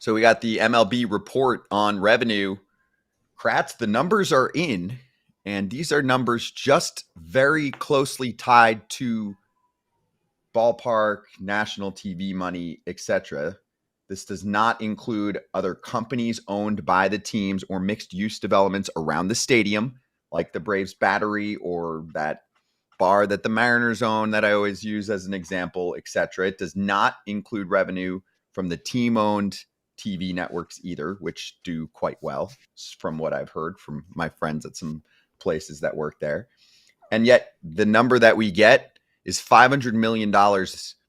So we got the MLB report on revenue. Kratz, the numbers are in, and these are numbers just very closely tied to ballpark, national TV money, etc. This does not include other companies owned by the teams or mixed-use developments around the stadium, like the Braves Battery or that bar that the Mariners own that I always use as an example, etc. It does not include revenue from the team-owned TV networks either, which do quite well from what I've heard from my friends at some places that work there. And yet the number that we get is $500 million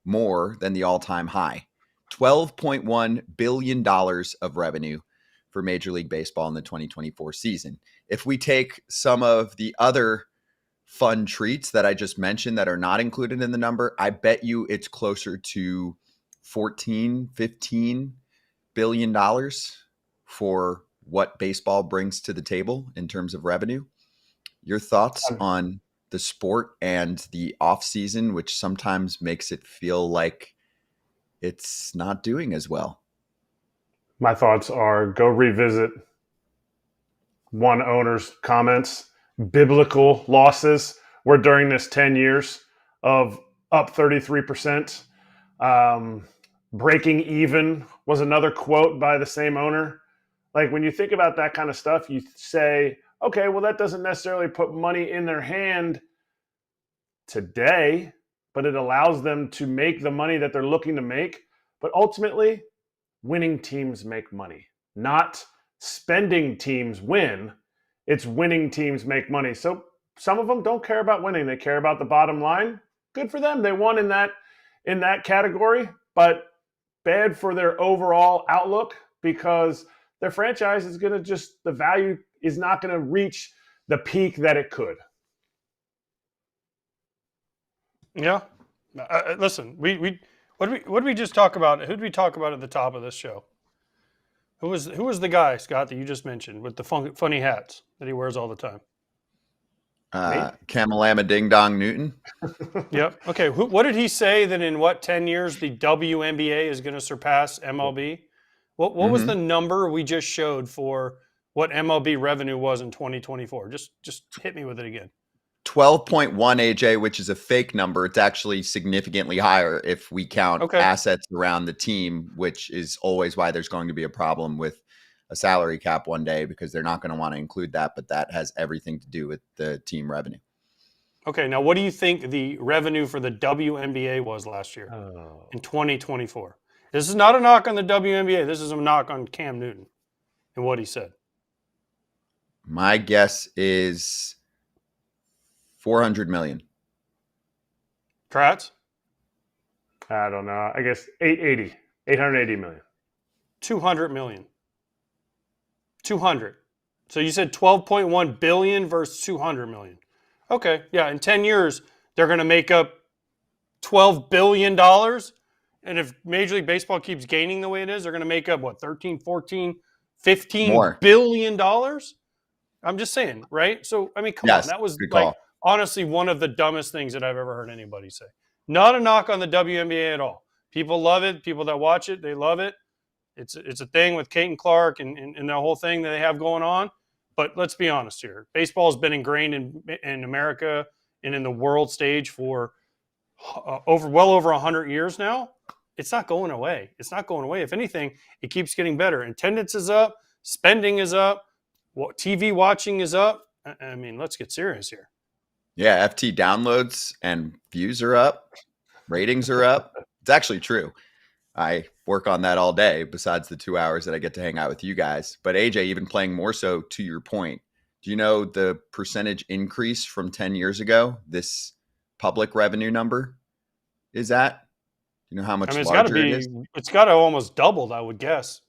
more than the all-time high. $12.1 billion of revenue for Major League Baseball in the 2024 season. If we take some of the other fun treats that I just mentioned that are not included in the number, I bet you it's closer to 14, 15 billion dollars for what baseball brings to the table in terms of revenue. Your thoughts on the sport and the off season, which sometimes makes it feel like it's not doing as well? My thoughts are go revisit one owner's comments. Biblical losses were during this 10 years of up 33%. Breaking even was another quote by the same owner. Like when you think about that kind of stuff, you say, okay, well, that doesn't necessarily put money in their hand today, but it allows them to make the money that they're looking to make. But ultimately, winning teams make money, not spending teams win. It's winning teams make money. So some of them don't care about winning. They care about the bottom line. Good for them. They won in that category, but bad for their overall outlook because their franchise is going to the value is not going to reach the peak that it could. Yeah. Listen, what did we just talk about? Who did we talk about at the top of this show? Who was the guy, Scott, that you just mentioned with the funny hats that he wears all the time? Kamalama Ding Dong Newton. Yep. Okay. What did he say that in 10 years the WNBA is going to surpass MLB? What was the number we just showed for what MLB revenue was in 2024? Just hit me with it again. 12.1 AJ, which is a fake number. It's actually significantly higher if we count assets around the team, which is always why there's going to be a problem with a salary cap one day because they're not going to want to include that, but that has everything to do with the team revenue. Okay, now what do you think the revenue for the WNBA was last year in 2024? This is not a knock on the WNBA. This is a knock on Cam Newton and what he said. My guess is 400 million. Kratz? I don't know. I guess 880 million. 200 million. 200. So you said 12.1 billion versus 200 million. Okay, yeah, in 10 years, they're going to make up $12 billion. And if Major League Baseball keeps gaining the way it is, they're going to make up, 13, 14, 15 billion dollars? I'm just saying, right? So, I mean, come on. That was honestly one of the dumbest things that I've ever heard anybody say. Not a knock on the WNBA at all. People love it. People that watch it, they love it. It's a thing with Kate and Clark and the whole thing that they have going on. But let's be honest here. Baseball has been ingrained in America and in the world stage for well over 100 years now. It's not going away. It's not going away. If anything, it keeps getting better. Attendance is up. Spending is up. TV watching is up. I mean, let's get serious here. Yeah, FT downloads and views are up. Ratings are up. It's actually true. I work on that all day besides the 2 hours that I get to hang out with you guys. But AJ, even playing more so to your point, do you know the percentage increase from 10 years ago this public revenue number is at? Do you know how much larger it is? It's got to almost doubled, I would guess.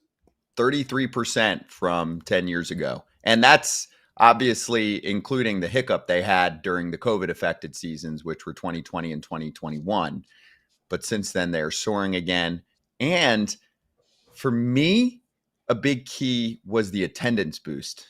33% from 10 years ago. And that's obviously including the hiccup they had during the COVID-affected seasons, which were 2020 and 2021. But since then, they're soaring again. And for me, a big key was the attendance boost,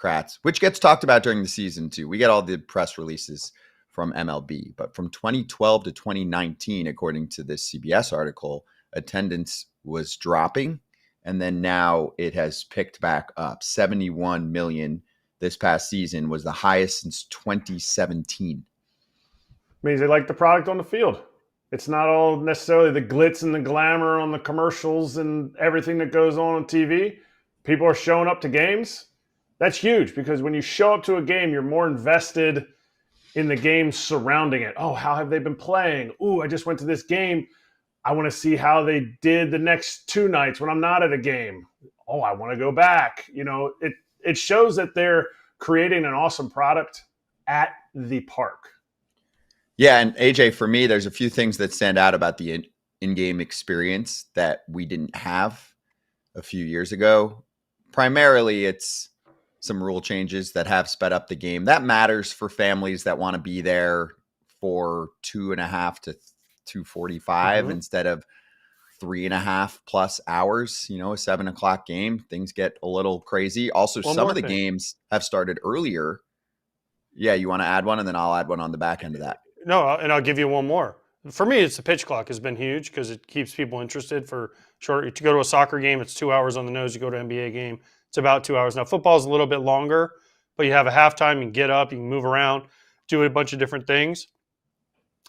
Kratz, which gets talked about during the season too. We get all the press releases from MLB, but from 2012 to 2019, according to this CBS article, attendance was dropping And then now it has picked back up. 71 million this past season was the highest since 2017. Means they like the product on the field. It's not all necessarily the glitz and the glamour on the commercials and everything that goes on TV. People are showing up to games. That's huge because when you show up to a game, you're more invested in the game surrounding it. Oh, how have they been playing? Ooh, I just went to this game. I want to see how they did the next 2 nights when I'm not at a game. Oh, I want to go back. It shows that they're creating an awesome product at the park. Yeah, and AJ, for me, there's a few things that stand out about the in-game experience that we didn't have a few years ago. Primarily, it's some rule changes that have sped up the game. That matters for families that want to be there for 2.5 to 2:45 instead of 3.5 plus hours. A 7:00 game, things get a little crazy. Also, some of the games have started earlier. Yeah, you want to add one, and then I'll add one on the back end of that. No, and I'll give you one more. For me, it's the pitch clock has been huge because it keeps people interested for short. To go to a soccer game, it's 2 hours on the nose. You go to an NBA game, it's about 2 hours. Now, football is a little bit longer, but you have a halftime. You can get up, you can move around, do a bunch of different things,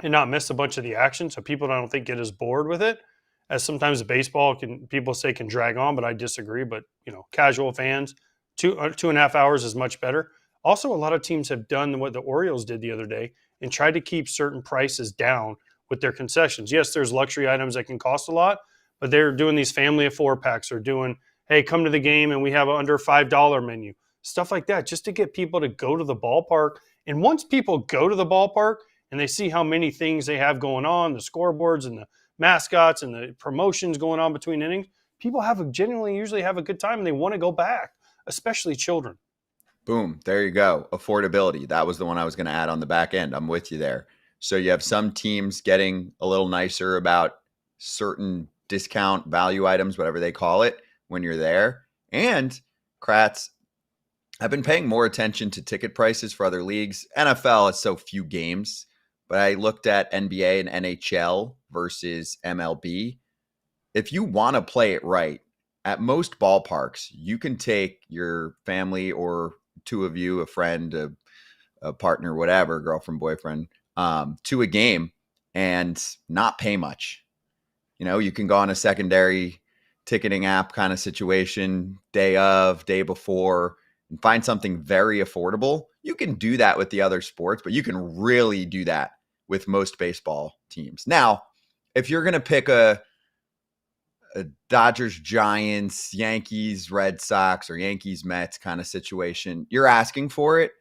and not miss a bunch of the action. So people, I don't think, get as bored with it as sometimes baseball people say can drag on, but I disagree. But casual fans, 2.5 hours is much better. Also, a lot of teams have done what the Orioles did the other day and tried to keep certain prices down with their concessions. Yes, there's luxury items that can cost a lot, but they're doing these family of 4-packs or doing, hey, come to the game and we have an under $5 menu, stuff like that, just to get people to go to the ballpark. And once people go to the ballpark and they see how many things they have going on, the scoreboards and the mascots and the promotions going on between innings, people usually have a good time and they want to go back, especially children. Boom. There you go. Affordability. That was the one I was going to add on the back end. I'm with you there. So you have some teams getting a little nicer about certain discount value items, whatever they call it, when you're there. And Kratz, I've been paying more attention to ticket prices for other leagues. NFL is so few games, but I looked at NBA and NHL versus MLB. If you want to play it right, at most ballparks, you can take your family or 2 of you, a friend, a partner, whatever, girlfriend, boyfriend, to a game and not pay much. You can go on a secondary ticketing app kind of situation, day of, day before, and find something very affordable. You can do that with the other sports, but you can really do that with most baseball teams. Now, if you're going to pick a Dodgers, Giants, Yankees, Red Sox, or Yankees, Mets kind of situation, you're asking for it.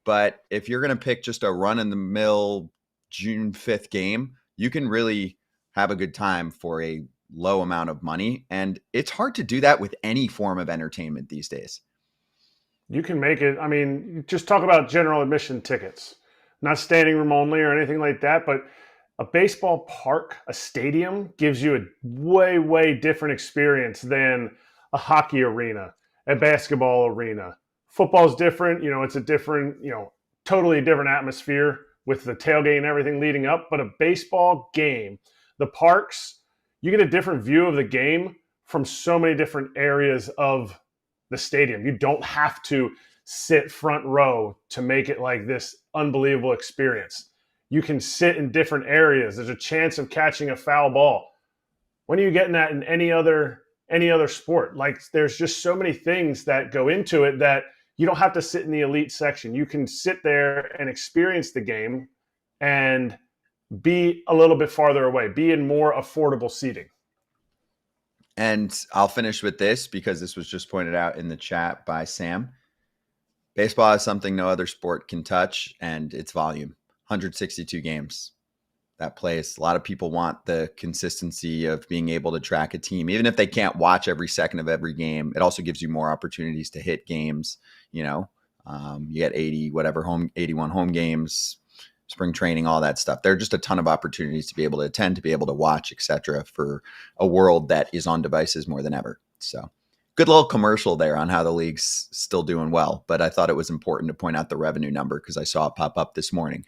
But if you're going to pick just a run-in-the-mill June 5th game, you can really have a good time for a low amount of money. And it's hard to do that with any form of entertainment these days. You can make it, just talk about general admission tickets, not standing room only or anything like that, but a baseball park, a stadium, gives you a way, way different experience than a hockey arena, a basketball arena. Football's different. It's a different, totally different atmosphere with the tailgate and everything leading up. But a baseball game, the parks, you get a different view of the game from so many different areas of the stadium. You don't have to sit front row to make it like this unbelievable experience. You can sit in different areas. There's a chance of catching a foul ball. When are you getting that in any other sport? Like, there's just so many things that go into it that you don't have to sit in the elite section. You can sit there and experience the game and be a little bit farther away, be in more affordable seating. And I'll finish with this because this was just pointed out in the chat by Sam. Baseball is something no other sport can touch, and it's volume. 162 games. That place. A lot of people want the consistency of being able to track a team, even if they can't watch every second of every game. It also gives you more opportunities to hit games. You get 81 home games, spring training, all that stuff. There are just a ton of opportunities to be able to attend, to be able to watch, etc., for a world that is on devices more than ever. So, good little commercial there on how the league's still doing well. But I thought it was important to point out the revenue number because I saw it pop up this morning.